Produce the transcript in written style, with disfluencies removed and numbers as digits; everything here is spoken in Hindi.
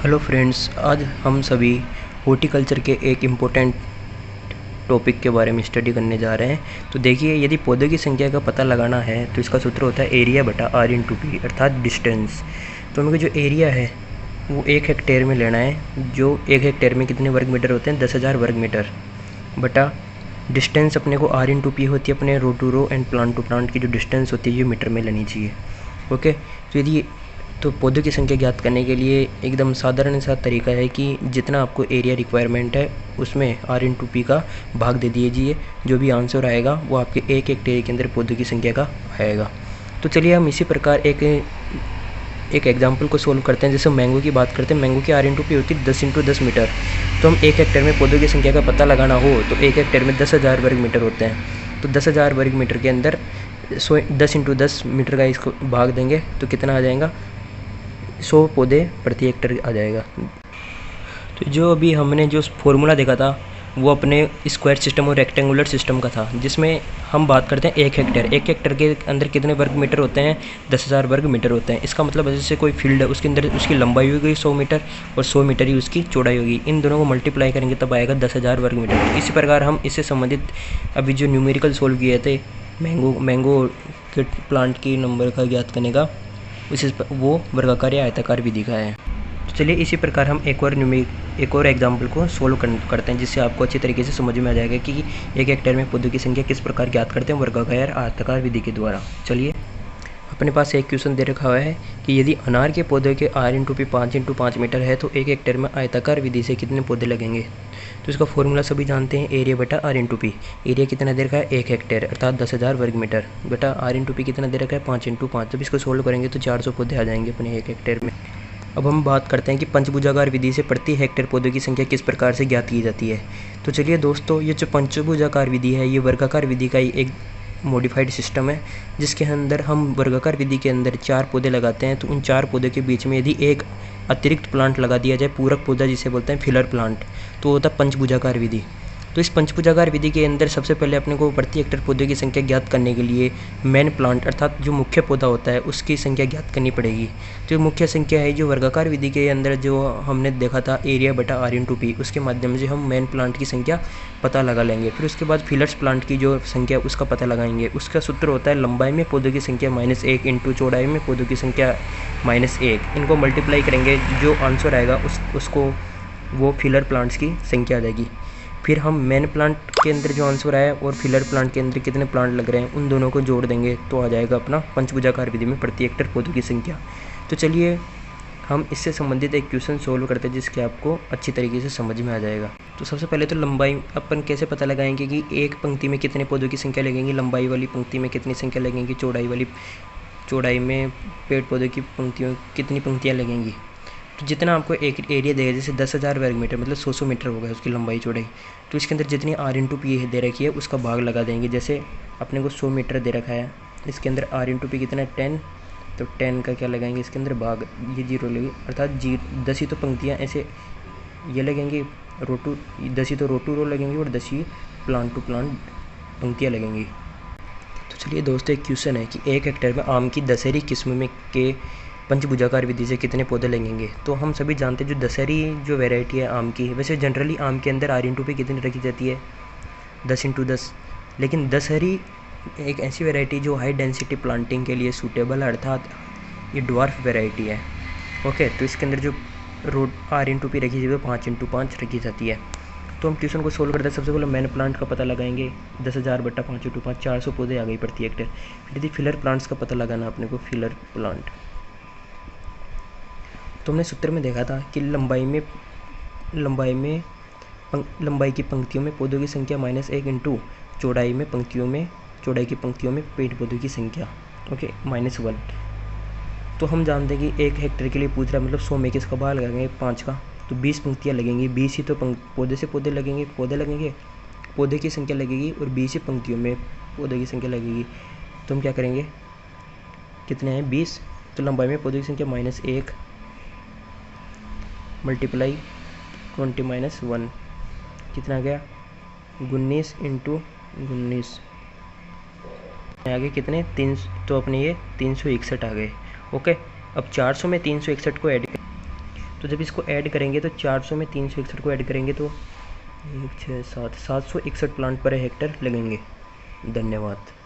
हेलो फ्रेंड्स, आज हम सभी हॉर्टिकल्चर के एक इम्पोर्टेंट टॉपिक के बारे में स्टडी करने जा रहे हैं। तो देखिए, यदि पौधों की संख्या का पता लगाना है तो इसका सूत्र होता है एरिया बटा आर इन टू पी, अर्थात डिस्टेंस। तो हमें जो एरिया है वो 1 हेक्टेयर में लेना है। जो 1 हेक्टेयर में कितने वर्ग मीटर होते हैं? 10,000 वर्ग मीटर बटा डिस्टेंस अपने को आर इन टू पी होती है, अपने row to row and plant to plant की जो डिस्टेंस होती है ये मीटर में लेनी चाहिए। ओके, तो यदि पौधों की संख्या ज्ञात करने के लिए एकदम साधारण सा तरीका है कि जितना आपको एरिया रिक्वायरमेंट है उसमें आर इन टू पी का भाग दे दीजिए। जो भी आंसर आएगा वो आपके 1 हेक्टेयर के अंदर पौधों की संख्या का आएगा। तो चलिए हम इसी प्रकार एक एग्जाम्पल को सोल्व करते हैं। जैसे मैंगो की बात करते हैं, मैंगो की आर इन टू पी होती है 10 × 10 मीटर। तो हम 1 हेक्टेयर में पौधों की संख्या का पता लगाना हो तो 1 हेक्टेयर में 10,000 वर्ग मीटर होते हैं। तो 10,000 वर्ग मीटर के अंदर 10 × 10 मीटर का इसको भाग देंगे तो कितना आ जाएगा? 100 पौधे प्रति हेक्टेयर आ जाएगा। तो जो अभी हमने जो फॉर्मूला देखा था वो अपने स्क्वायर सिस्टम और रेक्टेंगुलर सिस्टम का था, जिसमें हम बात करते हैं 1 हेक्टेयर के अंदर कितने वर्ग मीटर होते हैं? 10,000 वर्ग मीटर होते हैं। इसका मतलब जैसे कोई फील्ड है उसके अंदर उसकी लंबाई होगी 100 मीटर और 100 मीटर ही उसकी चौड़ाई होगी। इन दोनों को मल्टीप्लाई करेंगे तब आएगा 10,000 वर्ग मीटर। इसी प्रकार हम इससे संबंधित अभी जो न्यूमेरिकल सोल्व किए थे मैंगो के प्लांट की नंबर का ज्ञात करने का, वो वर्गाकार या आयताकार विधि का है। तो चलिए इसी प्रकार हम एक और एग्जाम्पल को सोल्व करते हैं, जिससे आपको अच्छी तरीके से समझ में आ जाएगा कि 1 हेक्टेयर में पौधों की संख्या किस प्रकार ज्ञात करते हैं वर्गाकार आयताकार विधि के द्वारा। चलिए, अपने पास एक क्वेश्चन दे रखा हुआ है कि यदि अनार के पौधे के R into P 5 × 5 metre है तो 1 हेक्टेयर में आयताकार विधि से कितने पौधे लगेंगे? तो इसका फॉर्मूला सभी जानते हैं, एरिया बटा R into P. Area कितना दे रखा है? 1 हेक्टेयर अर्थात 10,000 वर्ग मीटर बटा आर इन टू पी कितना दे रखा है? 5 × 5। जब इसको सोल्व करेंगे तो 400 पौधे आ जाएंगे अपने 1 हेक्टेयर में। अब हम बात करते हैं कि पंचभुजाकार विधि से प्रति हेक्टेयर पौधों की संख्या किस प्रकार से ज्ञात की जाती है। तो चलिए दोस्तों, ये जो पंचभुजाकार विधि है ये वर्गाकार विधि का ही एक मॉडिफाइड सिस्टम है, जिसके अंदर हम वर्गाकार विधि के अंदर 4 पौधे लगाते हैं। तो उन 4 पौधे के बीच में यदि एक अतिरिक्त प्लांट लगा दिया जाए, पूरक पौधा जिसे बोलते हैं फिलर प्लांट, तो होता है पंचभुजाकार विधि। तो इस पंचभुजाकार विधि के अंदर सबसे पहले अपने को प्रति हेक्टेयर पौधे की संख्या ज्ञात करने के लिए मेन प्लांट अर्थात जो मुख्य पौधा होता है उसकी संख्या ज्ञात करनी पड़ेगी। तो मुख्य संख्या है जो वर्गाकार विधि के अंदर जो हमने देखा था एरिया बटा आर इन टू पी, उसके माध्यम से हम मेन प्लांट की संख्या पता लगा लेंगे। फिर उसके बाद फिलर्स प्लांट की जो संख्या उसका पता लगाएंगे। उसका सूत्र होता है लंबाई में पौधों की संख्या -1 इंटू चौड़ाई में पौधों की संख्या -1। इनको मल्टीप्लाई करेंगे, जो आंसर आएगा उसको वो फिलर प्लांट्स की संख्या आ जाएगी। फिर हम मेन प्लांट के अंदर जो आंसर आया और फिलर प्लांट के अंदर कितने प्लांट लग रहे हैं उन दोनों को जोड़ देंगे तो आ जाएगा अपना पंचभुजाकार विधि में प्रति हेक्टेयर पौधों की संख्या। तो चलिए हम इससे संबंधित एक क्वेश्चन सोल्व करते हैं जिसके आपको अच्छी तरीके से समझ में आ जाएगा। तो सबसे पहले तो लंबाई अपन कैसे पता लगाएंगे कि एक पंक्ति में कितने पौधों की संख्या लगेंगी, लंबाई वाली पंक्ति में कितनी संख्या लगेंगी, चौड़ाई में पेड़ पौधों की पंक्तियों कितनी पंक्तियाँ लगेंगी। तो जितना आपको एक एरिया देगा, जैसे 10,000 वर्ग मीटर मतलब 100 मीटर होगा उसकी लंबाई चौड़ाई, तो इसके अंदर जितनी आर इन टू पी दे रखी है उसका भाग लगा देंगे। जैसे अपने को 100 मीटर दे रखा है, इसके अंदर आर इन टू पी कितना है? 10। तो 10 का क्या लगाएंगे इसके अंदर भाग, ये 0 लगेगी अर्थात 10 ही तो पंक्तियाँ ऐसे ये लगेंगी, 10 ही तो रो टू रो लगेंगी और 10 ही प्लांट टू प्लांट पंक्तियाँ लगेंगी। तो चलिए दोस्तों, एक क्वेश्चन है कि 1 हेक्टेयर में आम की दशहरी किस्म में के पंचभुजाकार विधि से कितने पौधे लगेंगे। तो हम सभी जानते हैं जो दशहरी जो वैरायटी है आम की, वैसे जनरली आम के अंदर आर इन टू पी कितनी रखी जाती है? 10 × 10। लेकिन दशहरी एक ऐसी वैरायटी जो हाई डेंसिटी प्लांटिंग के लिए सूटेबल है, अर्थात ये ड्वार्फ वैरायटी है। ओके, तो इसके अंदर जो आर इन टू पी रखी जाती है 5 × 5 रखी जाती है। तो हम क्वेश्चन को सोल्व करते हैं। सबसे पहले मेन प्लांट का पता लगाएंगे, 10,000 बटा 5 × 5 400 पौधे आ गई प्रति हेक्टेयर। फिर यदि फिलर प्लांट्स का पता लगाना अपने को, फिलर प्लांट, तो हमने सूत्र में देखा था कि लंबाई की पंक्तियों में पौधों की संख्या -1 इंटू चौड़ाई की पंक्तियों में पेड़ पौधों की संख्या, ओके, -1। तो हम जानते हैं कि 1 हेक्टेयर के लिए पूछ रहा है, मतलब 100 में किसका भाग लगाएंगे? 5 का, तो 20 पंक्तियाँ लगेंगी। 20 ही तो पौधे से पौधे लगेंगे, पौधे की संख्या लगेगी और 20 ही पंक्तियों में पौधे की संख्या लगेगी। तो हम क्या करेंगे, कितने हैं? 20। तो लंबाई में पौधे की संख्या -1 मल्टीप्लाई 20 - 1 कितना आ गया? 19 × 19 आगे कितने? 3। तो अपने ये 361 आ गए। ओके, अब 400 में 361 को ऐड तो जब इसको ऐड करेंगे तो 400 में 361 को ऐड करेंगे तो 1 6 7 761 प्लांट पर हेक्टर लगेंगे। धन्यवाद।